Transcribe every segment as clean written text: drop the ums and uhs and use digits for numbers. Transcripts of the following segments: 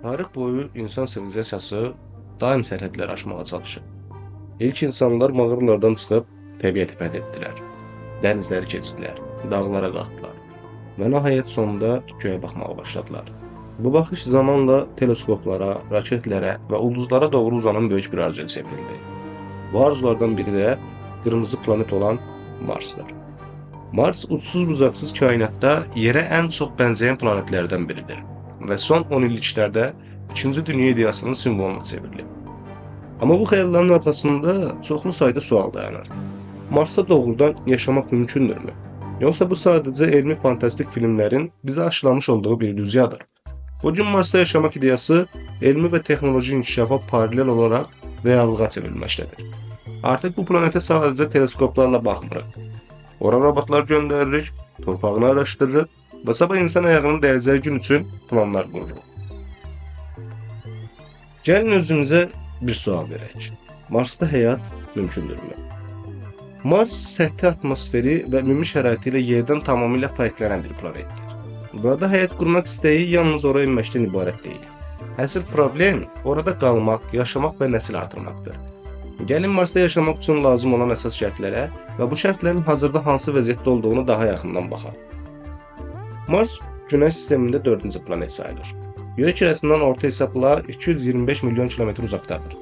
Tarix boyu insan sivilizasiyası daim sərhədlər aşmağa çalışıb. İlk insanlar mağaralardan çıxıb təbiəti fəth etdilər. Dənizləri keçdilər, dağlara qalxdılar və nəhayət sonunda göyə baxmağa başladılar. Bu baxış zamanla teleskoplara, raketlərə və ulduzlara doğru uzanan böyük bir arzuya çevrildi. Bu arzulardan biri də qırmızı planet olan Marsdır. Mars uçsuz-bucaqsız kainatda yerə ən çox bənzəyən planetlərdən biridir və son 10 illiklərdə 2-ci Dünya ideyasının simvoluna çevrilib. Amma bu xəyalların arxasında çoxlu sayda sual dayanır. Marsda doğrudan yaşamaq mümkündürmü? Yoxsa bu sadəcə elmi fantastik filmlərin bizə aşılamış olduğu bir illüziyadır? Bugün Marsda yaşamaq ideyası elmi və texnoloji inkişafa paralel olaraq reallığa çevrilməkdədir. Artıq bu planetə sadəcə teleskoplarla baxmırıq. Ora robotlar göndəririk, torpağını araşdırırıq və sabah insan ayağının dəyəcəyi gün üçün planlar qururuq. Gəlin özümüzə bir sual verək. Marsda həyat mümkündürmü? Mars səthi atmosferi və ümumi şəraiti ilə yerdən tamamilə fərqlənən bir planetdir. Burada həyat qurmaq istəyi yalnız ora enməkdən ibarət deyil. Əsl problem orada qalmaq, yaşamaq və nəsil artırmaqdır. Gəlin Marsda yaşamaq üçün lazım olan əsas şərtlərə və bu şərtlərin hazırda hansı vəziyyətdə olduğunu daha yaxından baxaq. Mars Günəş sistemində 4-cü planet sayılır. Yer kürəsindən orta hesabla 225 milyon kilometr uzaqdadır.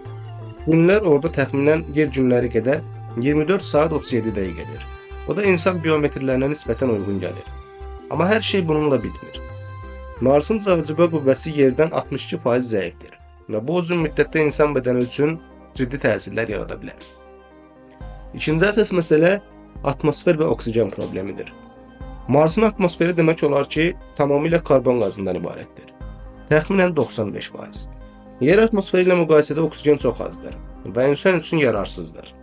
Günlər orada təxminən yer günləri qədər 24 saat 37 dəqiqədir. O da insan biometrlərinə nisbətən uyğun gəlir. Amma hər şey bununla bitmir. Marsın cazibə qüvvəsi yerdən 62% zəifdir və bu uzun müddətdə insan bədəni üçün ciddi təsirlər yarada bilər. İkinci əsas məsələ atmosfer və oksigen problemidir. Marsın atmosferi demək olar ki, tamamilə karbon qazından ibarətdir. Təxminən 95%. Yer atmosferi ilə müqayisədə oksigen çox azdır və insan üçün yararsızdır.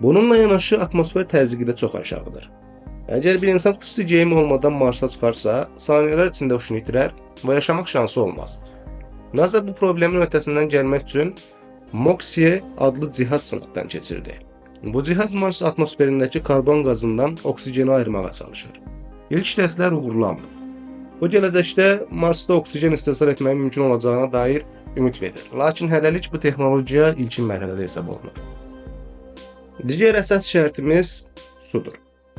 Bununla yanaşı atmosfer təzyiqi də çox aşağıdır. Əgər bir insan xüsusi geyim olmadan Marsa çıxarsa, saniyələr içində huşunu itirər və yaşamaq şansı olmaz. NASA bu problemin öhdəsindən gəlmək üçün MOXIE adlı cihaz sınaqdan keçirdi. Bu cihaz Mars atmosferindəki karbon qazından oksigeni ayırmağa çalışır. İlk testlər uğurlandı. Bu gələcəkdə Marsda oksigen istehsal etməyin mümkün olacağına dair ümid verir. Lakin hələlik bu texnologiya ilkin mərhələdə hesab olunur. Digər əsas şərtimiz sudur.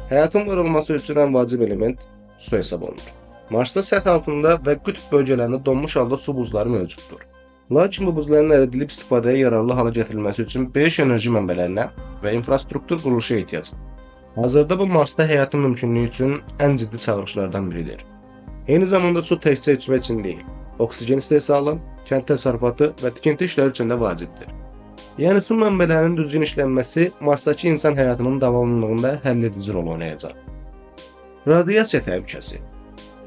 Həyatın var olması üçün ən vacib element su hesab olunur. Marsda səth altında və qütb bölgələrində donmuş halda su buzları mövcuddur. Lakin bu buzların əridilib istifadəyə yararlı hala gətirilməsi üçün böyük enerji mənbələrinə və infrastruktur quruluşa ehtiyac var. Hazırda bu Marsda həyatın mümkünlüyü üçün ən ciddi çağırışlardan biridir. Eyni zamanda su təkcə içmək üçün deyil, oksigen istehsalı, kənd təsərrüfatı və tikinti işləri üçün də vacibdir. Yəni su mənbələrinin düzgün işlənməsi Marsdakı insan həyatının davamlılığında həlledici rol oynayacaq. Radiasiya təhlükəsi.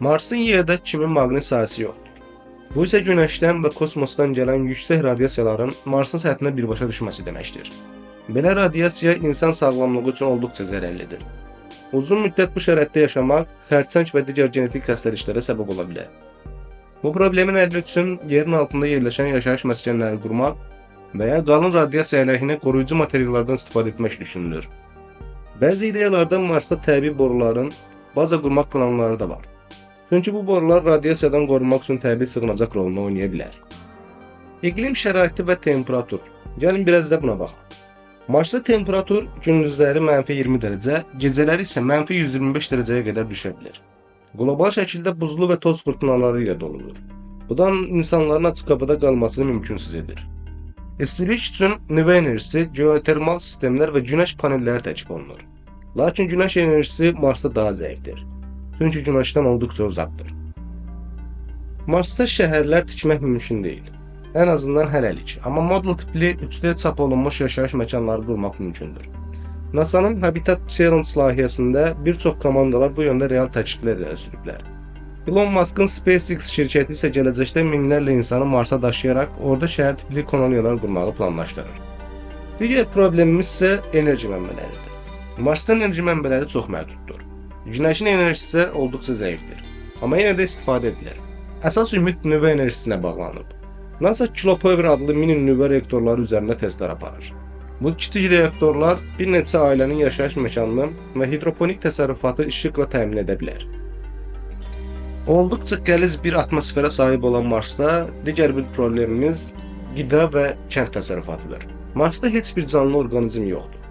Marsın yerdə kimi maqnit sahəsi yoxdur. Bu isə Günəşdən və kosmosdan gələn yüksək radiasiyaların Marsın səthinə birbaşa düşməsi deməkdir. Belə radiasiya insan sağlamlığı üçün olduqca zərərlidir. Uzun müddət bu şəraitdə yaşamaq xərçəng və digər genetik xəstəliklərə səbəb ola bilər. Bu problemin həlli üçün yerin altında yerləşən yaşayış məskənləri qurmaq və ya qalın radiasiya əleyhinə qoruyucu materiallardan istifadə etmək düşünülür. Bəzi ideyalarda Marsda təbii boruların baza qurmaq planları da var. Çünki bu borular radiasiyadan qorunmaq üçün təbii sığınacaq rolunu oynaya bilər. İqlim şəraiti və temperatur. Gəlin biraz da buna baxaq. Marsda temperatur gündüzləri -20 dərəcə, gecələri isə -125 dərəcəyə qədər düşə bilər. Qlobal şəkildə buzlu və toz fırtınaları ilə doludur. Bu da insanların açıq havada qalmasını mümkünsüz edir. İstilik üçün nüvə enerjisi, geotermal sistemlər və günəş panelləri təklif olunur. Lakin günəş enerjisi Marsda daha zəifdir. Çünki Günəşdən olduqca uzaqdır. Marsda şəhərlər tikmək mümkün deyil. Ən azından hələlik. Amma model tipli 3D çap olunmuş yaşayış məkanları qurmaq mümkündür. NASA'nın Habitat Challenge layihəsində bir çox komandalar bu yöndə real təkliflər irəli sürüblər. Elon Musk'ın SpaceX şirkəti isə gələcəkdə minlərlə insanı Marsa daşıyaraq orada şəhər tipli koloniyalar qurmağı planlaşdırır. Digər problemimiz isə enerji mənbələridir. Marsda enerji mənbələri çox məhduddur. Günəşin enerjisi isə olduqca zəifdir. Amma yenə də istifadə edilir. Əsas ümid nüvə enerjisinə bağlanıb. NASA Kilopower adlı mini nüvə reaktorları üzərində testlər aparır. Bu kiçik reaktorlar bir neçə ailənin yaşayış məkanını və hidroponik təsərrüfatı işıqla təmin edə bilər. Olduqca qəliz bir atmosferə sahib olan Marsda digər bir problemimiz qida və kənd təsərrüfatıdır. Marsda heç bir canlı orqanizm yoxdur.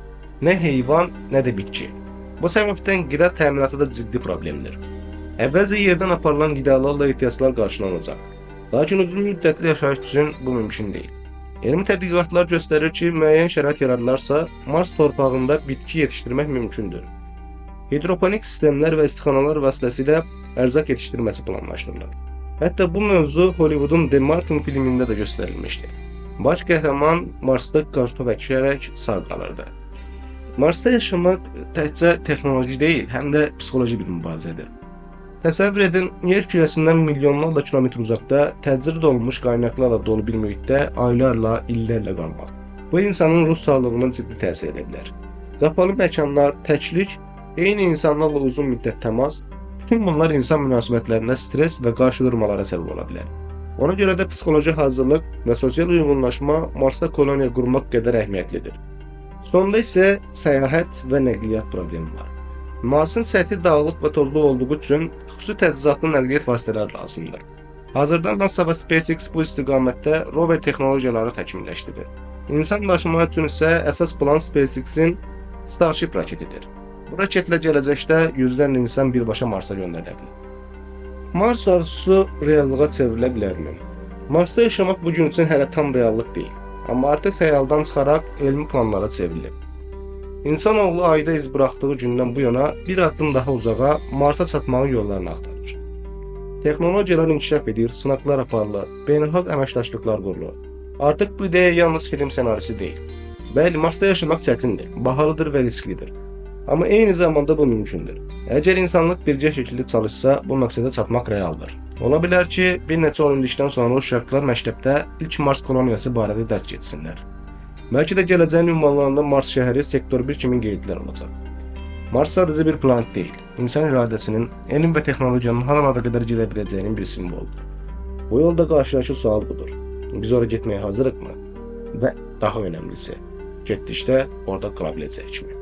Nə heyvan, nə də bitki. Bu səbəbdən qida təminatı da ciddi problemdir. Əvvəlcə yerdən aparılan qidalarla ehtiyaclar qarşılanacaq. Lakin uzun müddətli yaşayış üçün bu mümkün deyil. Elmi tədqiqatlar göstərir ki, müəyyən şərait yaradılarsa, Mars torpağında bitki yetişdirmək mümkündür. Hidroponik sistemlər və istixanalar vasitəsilə ərzaq yetişdirməsi planlaşdırılır. Hətta bu mövzu Hollywoodun The Martian filmində də göstərilmişdi. Baş qəhrəman Marsda kartof əkərək sağ qalırdı. Marsda yaşamaq təkcə texnoloji deyil, həm də psixoloji bir mübarizədir. Təsəvvür edin, yer kürəsindən milyonlarla kilometr uzaqda təcrid olunmuş qaynaqlarla dolu bir mühitdə aylarla, illərlə qalmaq. Bu insanın ruh sağlığına ciddi təsir edə bilər. Qapalı məkanlar, təklik, eyni insanlarla uzun müddət təmas, bütün bunlar insan münasibətlərində stres və qarşıdurmalara səbəb ola bilər. Ona görə də psixoloji hazırlıq və sosial uyğunlaşma Marsda koloniya qurmaq qədər əhəmiyyətlidir. Sonda isə səyahət və nəqliyyat problemi var. Marsın səthi dağlıq və tozlu olduğu üçün xüsusi təchizatlı nəqliyyat vasitələri lazımdır. Hazırda NASA və SpaceX bu istiqamətdə rover texnologiyaları təkmilləşdirir. İnsan daşımaq üçün isə əsas plan SpaceX-in Starship raketidir. Bu raketlə gələcəkdə yüzlərlə insan birbaşa Marsa göndərilə bilər. Mars arzusu reallığa çevrilə bilərmi? Marsda yaşamaq bu gün üçün hələ tam reallıq deyil, amma artıq xəyaldan çıxaraq elmi planlara çevrilib. İnsanoğlu ayda iz buraxdığı gündən bu yana bir addım daha uzağa Marsa çatmağın yollarını axtarır. Texnologiyalar inkişaf edir, sınaqlar aparılır, beynəlxalq əməkdaşlıqlar qurulur. Artıq bu ideya yalnız film ssenarisi deyil. Bəli, Marsda yaşamaq çətindir, bahalıdır və risklidir. Amma eyni zamanda bu mümkündür. Əgər insanlıq bircə şəkildə çalışsa, bu məqsədə çatmaq realdır. Ola bilər ki, bir neçə 10 illikdən sonra uşaqlar məktəbdə ilk Mars koloniyası barədə dərs keçsinlər. Bəlkə də gələcəyin ünvanlarında Mars şəhəri sektor 1 kimi qeydlər olacaq. Mars sadəcə bir planet deyil, insan iradəsinin, elm və texnologiyanın haralara qədər gedə biləcəyinin bir simvoludur. Bu yolda qarşıdakı sual budur. Biz ora getməyə hazırıqmı? Və daha önəmlisi, getdikdə orada qala biləcəyikmi?